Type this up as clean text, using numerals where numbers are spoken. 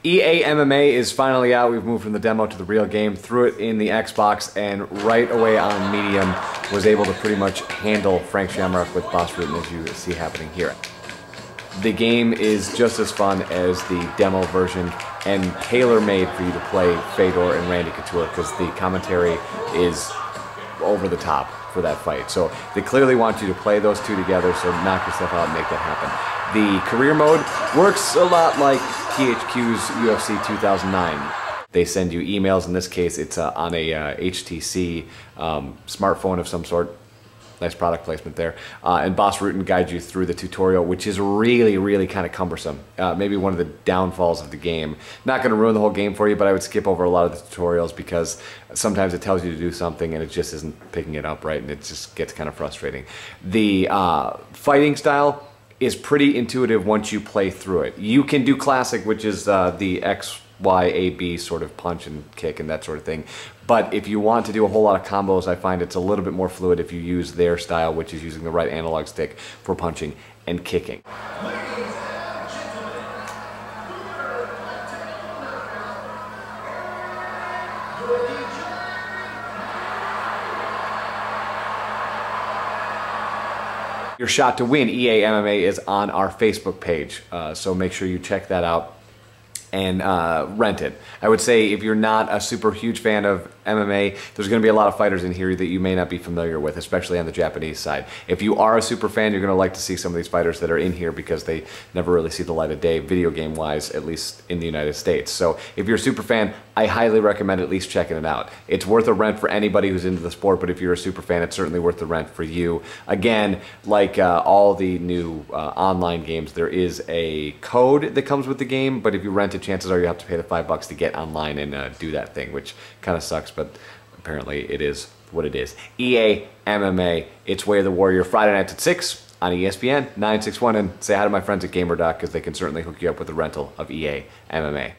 EA MMA is finally out. We've moved from the demo to the real game, threw it in the Xbox, and right away on Medium was able to pretty much handle Frank Shamrock with Boss Rutan, as you see happening here. The game is just as fun as the demo version and tailor-made for you to play Fedor and Randy Couture, because the commentary is over the top for that fight. So they clearly want you to play those two together, so knock yourself out and make that happen. The career mode works a lot like THQ's UFC 2009. They send you emails. In this case, it's on a HTC smartphone of some sort. Nice product placement there. And Boss Rutan guides you through the tutorial, which is really, really kind of cumbersome. Maybe one of the downfalls of the game. Not going to ruin the whole game for you, but I would skip over a lot of the tutorials because sometimes it tells you to do something and it just isn't picking it up right, and it just gets kind of frustrating. The fighting style is pretty intuitive once you play through it. You can do classic, which is the X, Y, A, B sort of punch and kick and that sort of thing. But if you want to do a whole lot of combos, I find it's a little bit more fluid if you use their style, which is using the right analog stick for punching and kicking. Your shot to win EA MMA is on our Facebook page, so make sure you check that out and rent it. I would say if you're not a super huge fan of MMA, there's going to be a lot of fighters in here that you may not be familiar with, especially on the Japanese side. If you are a super fan, you're going to like to see some of these fighters that are in here because they never really see the light of day, video game wise, at least in the United States. So if you're a super fan, I highly recommend at least checking it out. It's worth a rent for anybody who's into the sport, but if you're a super fan, it's certainly worth the rent for you. Again, like all the new online games, there is a code that comes with the game, but if you rent it, chances are you have to pay the $5 to get online and do that thing, which kind of sucks, but apparently it is what it is. EA MMA, it's Way of the Warrior, Friday nights at 6 on ESPN 961, and say hi to my friends at GamerDoc because they can certainly hook you up with a rental of EA MMA.